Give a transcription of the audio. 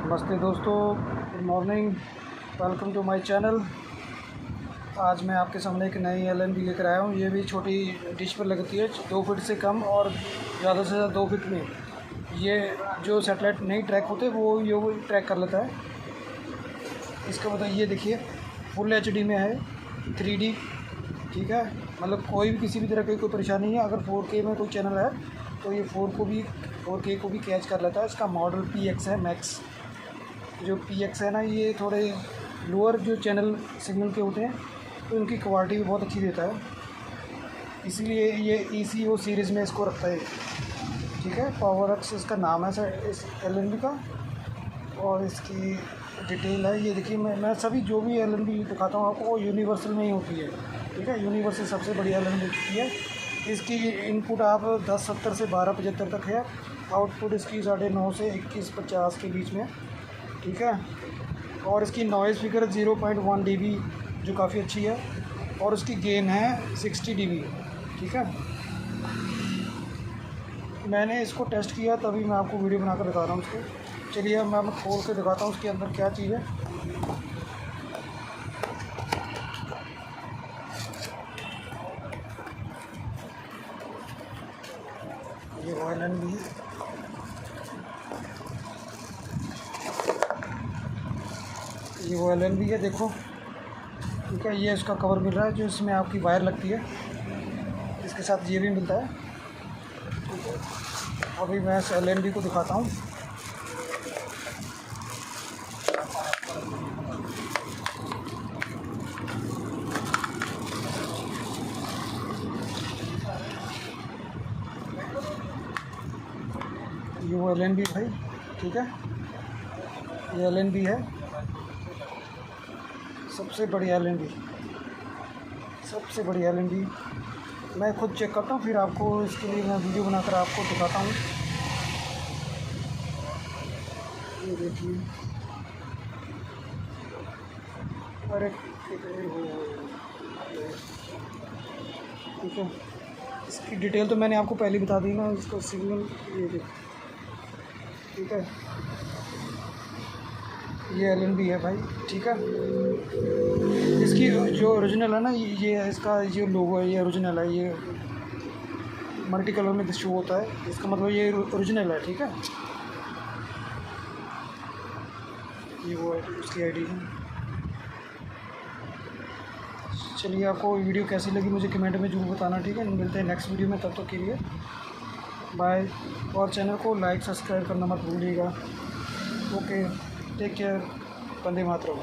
नमस्ते दोस्तों, good morning, welcome to my channel. आज मैं आपके सामने एक नई एलएनबी लेकर आया हूँ। ये भी छोटी डिश पर लगती है, 2 फीट से कम और ज़्यादा से ज़्यादा 2 फीट में। ये जो सैटेलाइट नहीं ट्रैक होते वो ये ट्रैक कर लेता है। इसका मतलब ये देखिए, फुल एचडी में है, 3D, ठीक है। मतलब कोई भी किसी भी तरह की कोई परेशानी है। अगर 4K में कोई चैनल है तो ये 4K को भी कैच कर लेता है। इसका मॉडल PX है मैक्स। जो PX है ना, ये थोड़े लोअर जो चैनल सिग्नल के होते हैं तो उनकी क्वालिटी भी बहुत अच्छी देता है, इसीलिए ये ECO सीरीज़ में इसको रखता है, ठीक है। PowerX इसका नाम है सर इस एलएनबी का। और इसकी डिटेल है, ये देखिए। मैं सभी जो भी एलएनबी दिखाता हूँ आपको वो यूनिवर्सल में ही होती है, ठीक है। यूनिवर्सल सबसे बढ़िया एलएनबी होती है। इसकी इनपुट आप 1070 से 1275 तक है। आउटपुट इसकी 9.5 से 2150 के बीच में, ठीक है। और इसकी नॉइज़ फिगर 0.1 dB जो काफ़ी अच्छी है। और इसकी गेन है 60 dB, ठीक है। मैंने इसको टेस्ट किया तभी मैं आपको वीडियो बनाकर दिखा रहा हूँ उसको। चलिए अब मैं खोल के दिखाता हूँ उसके अंदर क्या चीज़ है। ये वायलन भी है, ये वायलन भी है, देखो, ठीक है। ये इसका कवर मिल रहा है जो इसमें आपकी वायर लगती है, इसके साथ ये भी मिलता है, ठीक है। अभी मैं इस एलएनबी को दिखाता हूँ। ये वो एलएनबी भाई, ठीक है। ये एलएनबी है, सबसे बढ़िया एलएनबी, सबसे बढ़िया एलएनबी। मैं खुद चेक करता हूँ, फिर आपको इसके लिए मैं वीडियो बनाकर आपको दिखाता हूँ। ये देखिए, अरे ठीक है। इसकी डिटेल तो मैंने आपको पहले बता दी ना, इसको सिग्नल ये देखिए, ठीक है। ये एलएनबी है भाई, ठीक है। इसकी जो ओरिजिनल है ना, ये इसका जो लोगो है ये ओरिजिनल है। ये मल्टी कलर में शो होता है, इसका मतलब ये ओरिजिनल है, ठीक है। ये वो है उसकी आईडी है। चलिए, आपको वीडियो कैसी लगी मुझे कमेंट में ज़रूर बताना, ठीक है। मिलते हैं नेक्स्ट वीडियो में, तब तक के लिए बाय। और चैनल को लाइक सब्सक्राइब करना मत भूलिएगा। Okay, take care, Vande Mataram.